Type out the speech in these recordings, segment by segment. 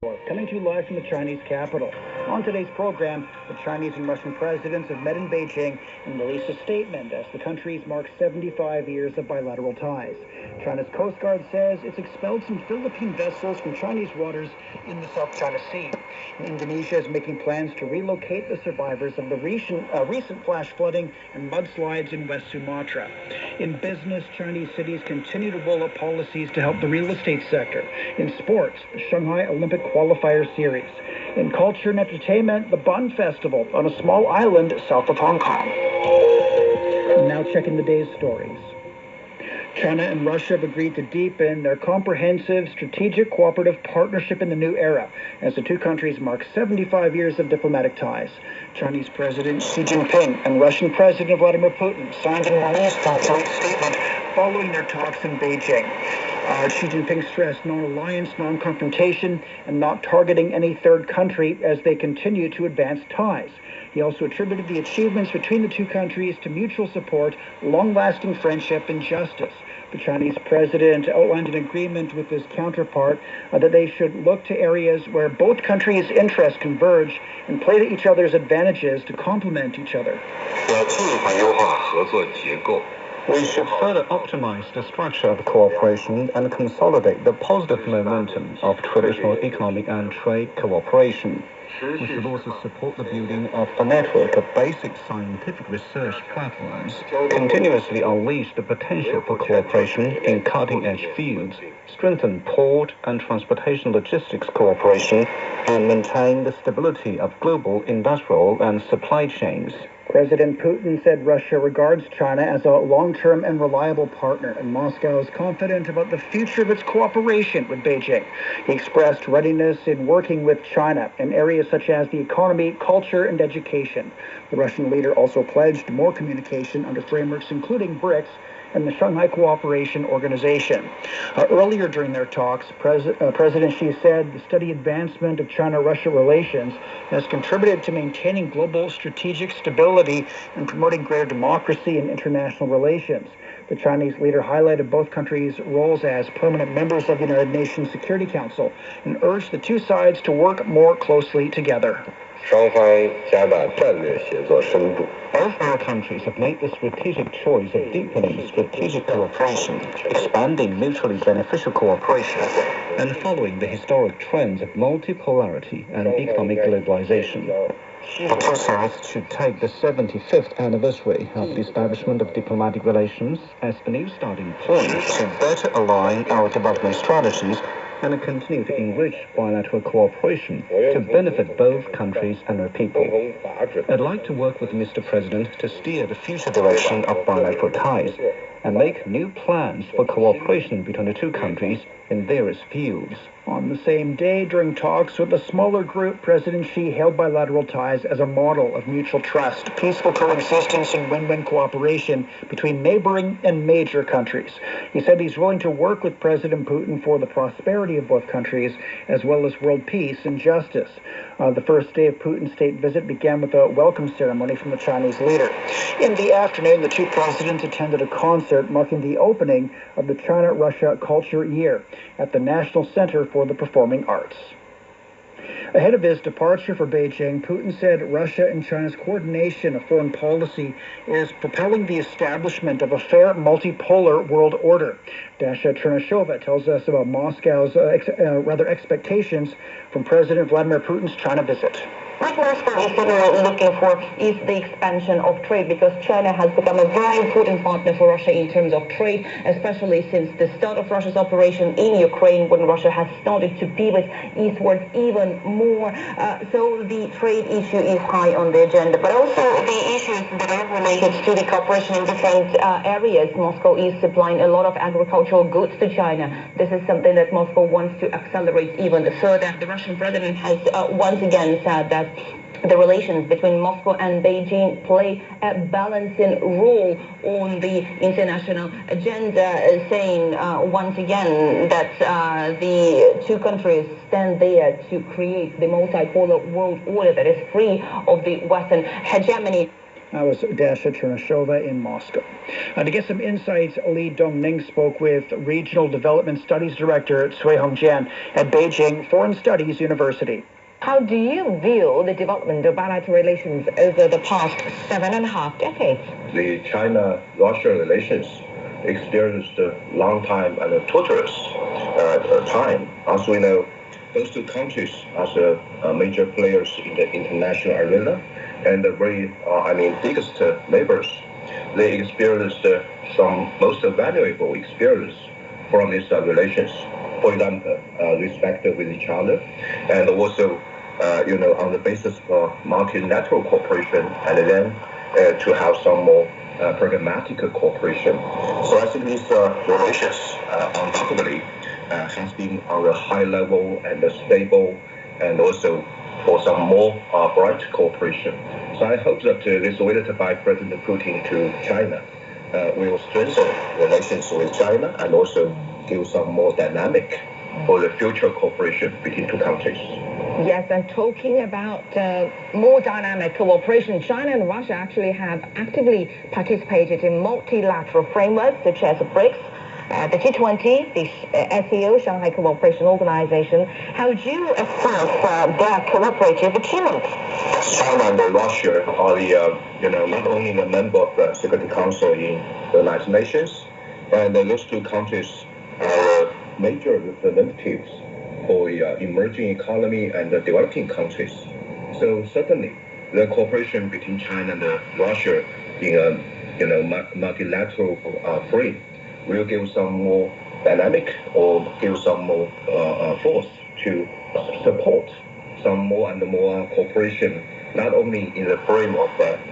Coming to you live from the Chinese capital. On today's program, the Chinese and Russian presidents have met in Beijing and released a statement as the countries mark 75 years of bilateral ties. China's Coast Guard says it's expelled some Philippine vessels from Chinese waters in the South China Sea. Indonesia is making plans to relocate the survivors of the recent flash flooding and mudslides in West Sumatra. In business, Chinese cities continue to roll out policies to help the real estate sector. In sports, the Shanghai Olympic Qualifier Series. In culture and entertainment, the Bun Festival on a small island south of Hong Kong. Now checking the day's stories. China and Russia have agreed to deepen their comprehensive strategic cooperative partnership in the new era as the two countries mark 75 years of diplomatic ties. Chinese President Xi Jinping and Russian President Vladimir Putin signed an joint statement following their talks in Beijing. Xi Jinping stressed non-alliance, non-confrontation, and not targeting any third country as they continue to advance ties. He also attributed the achievements between the two countries to mutual support, long-lasting friendship, and justice. The Chinese president outlined an agreement with his counterpart that they should look to areas where both countries' interests converge and play to each other's advantages to complement each other. We should further optimize the structure of cooperation and consolidate the positive momentum of traditional economic and trade cooperation. We should also support the building of a network of basic scientific research platforms, continuously unleash the potential for cooperation in cutting-edge fields, strengthen port and transportation logistics cooperation, and maintain the stability of global industrial and supply chains. President Putin said Russia regards China as a long-term and reliable partner, and Moscow is confident about the future of its cooperation with Beijing. He expressed readiness in working with China in areas such as the economy, culture, and education. The Russian leader also pledged more communication under frameworks including BRICS and the Shanghai Cooperation Organization. Earlier during their talks, President Xi said the steady advancement of China-Russia relations has contributed to maintaining global strategic stability and promoting greater democracy in international relations. The Chinese leader highlighted both countries' roles as permanent members of the United Nations Security Council and urged the two sides to work more closely together. Both our countries have made the strategic choice of deepening strategic cooperation, expanding mutually beneficial cooperation, and following the historic trends of multipolarity and economic globalization. The two sides should take the 75th anniversary of the establishment of diplomatic relations as a new starting point to better align our development strategies and continue to enrich bilateral cooperation to benefit both countries and their people. I'd like to work with Mr. President to steer the future direction of bilateral ties and make new plans for cooperation between the two countries in various fields. On the same day, during talks with a smaller group, President Xi hailed bilateral ties as a model of mutual trust, peaceful coexistence, and win-win cooperation between neighboring and major countries. He said he's willing to work with President Putin for the prosperity of both countries, as well as world peace and justice. The first day of Putin's state visit began with a welcome ceremony from the Chinese leader. In the afternoon, the two presidents attended a concert marking the opening of the China-Russia Culture Year at the National Center for the Performing Arts. Ahead of his departure for Beijing, Putin said Russia and China's coordination of foreign policy is propelling the establishment of a fair multipolar world order. Dasha Chernyshova tells us about Moscow's expectations from President Vladimir Putin's China visit. What Moscow is certainly looking for is the expansion of trade, because China has become a very important partner for Russia in terms of trade, especially since the start of Russia's operation in Ukraine, when Russia has started to pivot eastwards even more. So the trade issue is high on the agenda, but also the issues that are related to the cooperation in different areas. Moscow is supplying a lot of agricultural goods to China. This is something that Moscow wants to accelerate even further. The Russian president has once again said that the relations between Moscow and Beijing play a balancing role on the international agenda, saying once again that the two countries stand there to create the multipolar world order that is free of the Western hegemony. That was Dasha Chernyshova in Moscow. To get some insights, Li Dongning spoke with Regional Development Studies Director Cui Hongjian at Beijing Foreign Studies University. How do you view the development of bilateral relations over the past 7.5 decades? The China-Russia relations experienced a long time and a torturous time. As we know, those two countries are major players in the international arena and the very, biggest neighbors. They experienced some most valuable experience from these relations. For example, respect with each other, and also, on the basis of multilateral cooperation, and then to have some more pragmatic cooperation. So I think these relations, undoubtedly, has been on a high level and stable, and also for some more bright cooperation. So I hope that this visit by President Putin to China will strengthen relations with China and also give some more dynamic for the future cooperation between two countries. Yes, and talking about more dynamic cooperation, China and Russia actually have actively participated in multilateral frameworks such as BRICS, the G20, the SEO, Shanghai Cooperation Organization. How do you assess their cooperative achievements? China and Russia are not only a member of the Security Council in the United Nations, and those two countries are major representatives for emerging economy and developing countries. So certainly, the cooperation between China and Russia in a multilateral frame will give some more dynamic or give some more force to support some more and more cooperation, not only in the frame of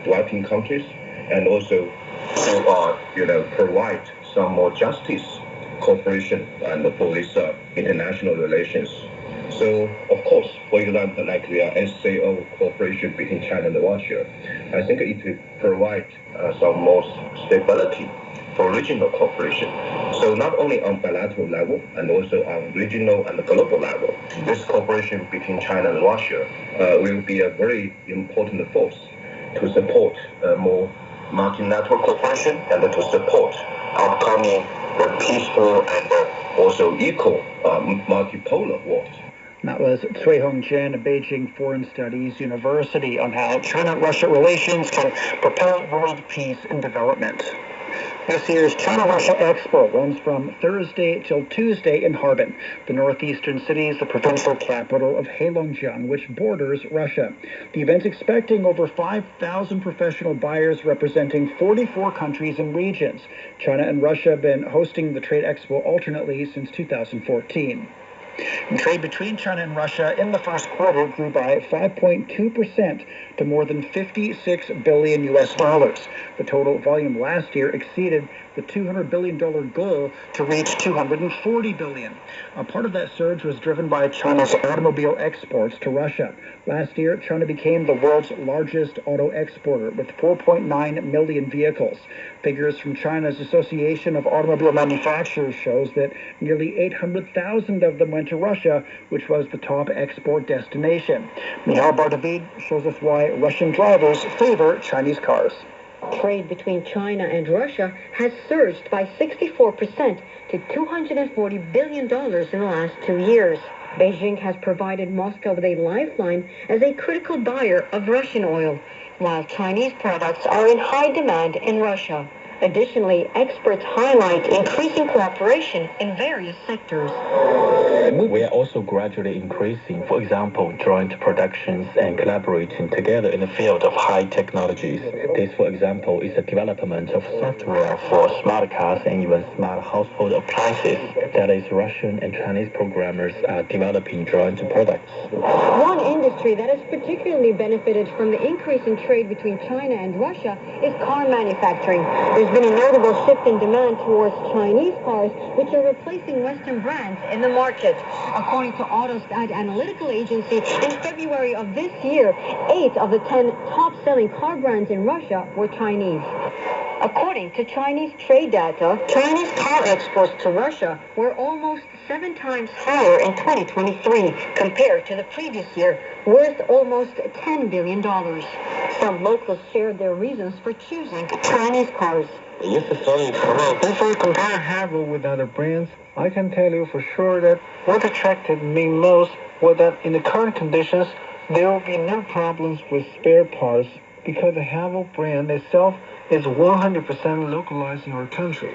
developing countries, and also to provide some more justice cooperation and for these international relations. So, of course, for example, like the SAO cooperation between China and Russia, I think it will provide some more stability for regional cooperation. So not only on bilateral level and also on regional and global level, this cooperation between China and Russia will be a very important force to support more multilateral cooperation and to support upcoming peaceful and also equal multipolar world. That was Cui Hongjian at Beijing Foreign Studies University on how China-Russia relations can propel world peace and development. This year's China-Russia Expo runs from Thursday till Tuesday in Harbin. The northeastern city is the provincial capital of Heilongjiang, which borders Russia. The event's expecting over 5,000 professional buyers representing 44 countries and regions. China and Russia have been hosting the trade expo alternately since 2014. And trade between China and Russia in the first quarter grew by 5.2% to more than $56 billion US. The total volume last year exceeded the $200 billion goal to reach $240 billion. A part of that surge was driven by China's automobile exports to Russia. Last year, China became the world's largest auto exporter with 4.9 million vehicles. Figures from China's Association of Automobile Manufacturers shows that nearly 800,000 of them went to Russia, which was the top export destination. Michal Bardavid shows us why Russian drivers favor Chinese cars. Trade between China and Russia has surged by 64% to $240 billion in the last 2 years. Beijing has provided Moscow with a lifeline as a critical buyer of Russian oil, while Chinese products are in high demand in Russia. Additionally, experts highlight increasing cooperation in various sectors. We are also gradually increasing, for example, joint productions and collaborating together in the field of high technologies. This, for example, is the development of software for smart cars and even smart household appliances. That is, Russian and Chinese programmers are developing joint products. One industry that has particularly benefited from the increase in trade between China and Russia is car manufacturing. There's been a notable shift in demand towards Chinese cars, which are replacing Western brands in the market. According to Autostat Analytical Agency, in February of this year, 8 of the 10 top-selling car brands in Russia were Chinese. According to Chinese trade data, Chinese car exports to Russia were almost 7 times higher in 2023 compared to the previous year, worth almost $10 billion. Some locals shared their reasons for choosing Chinese cars. If I compare Havel with other brands, I can tell you for sure that what attracted me most was that in the current conditions, there will be no problems with spare parts because the Havel brand itself is 100% localized in our country.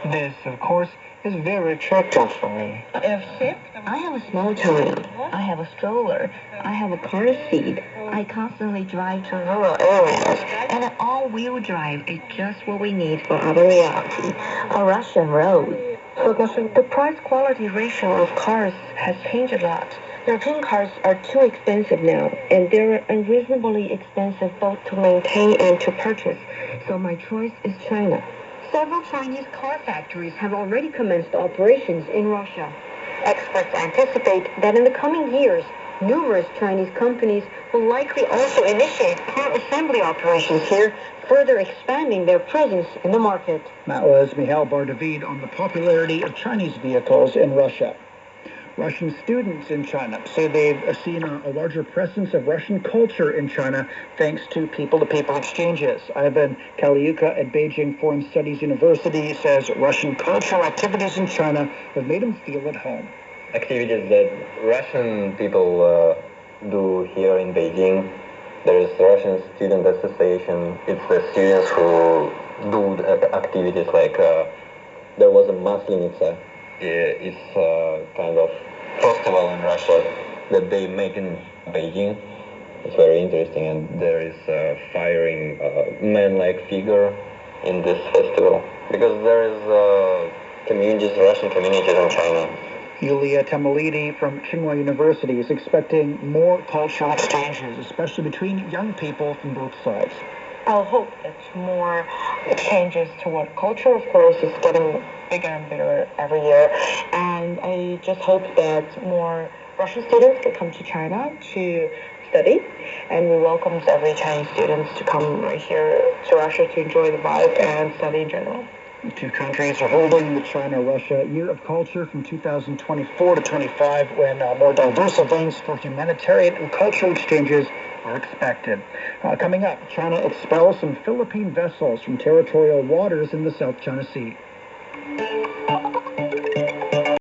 This, of course, is very attractive for me. I have a small child. I have a stroller. I have a car seat. I constantly drive to rural areas. And an all-wheel drive is just what we need for our reality. A Russian road. The price-quality ratio of cars has changed a lot. European cars are too expensive now, and they're unreasonably expensive both to maintain and to purchase. So my choice is China. Several Chinese car factories have already commenced operations in Russia. Experts anticipate that in the coming years, numerous Chinese companies will likely also initiate car assembly operations here, further expanding their presence in the market. That was Mikhail Bardavid on the popularity of Chinese vehicles in Russia. Russian students in China say they've seen a larger presence of Russian culture in China thanks to people-to-people exchanges. Ivan Kaliuka at Beijing Foreign Studies University says Russian cultural activities in China have made him feel at home. Activities that Russian people do here in Beijing. There is Russian Student Association. It's the students who do activities like there was a Maslenitsa. It's kind of festival in Russia that they make in Beijing. It's very interesting, and there is a firing man-like figure in this festival because there is Russian communities in China. Yulia Tamalidi from Tsinghua University is expecting more cultural exchanges, especially between young people from both sides. I'll hope that more exchanges toward culture, of course, is getting bigger and bigger every year. And I just hope that more Russian students can come to China to study. And we welcome every Chinese students to come right here to Russia to enjoy the vibe and study in general. The two countries are holding the China-Russia Year of Culture from 2024 to 25, when more diverse events for humanitarian and cultural exchanges are expected. Coming up, China expels some Philippine vessels from territorial waters in the South China Sea.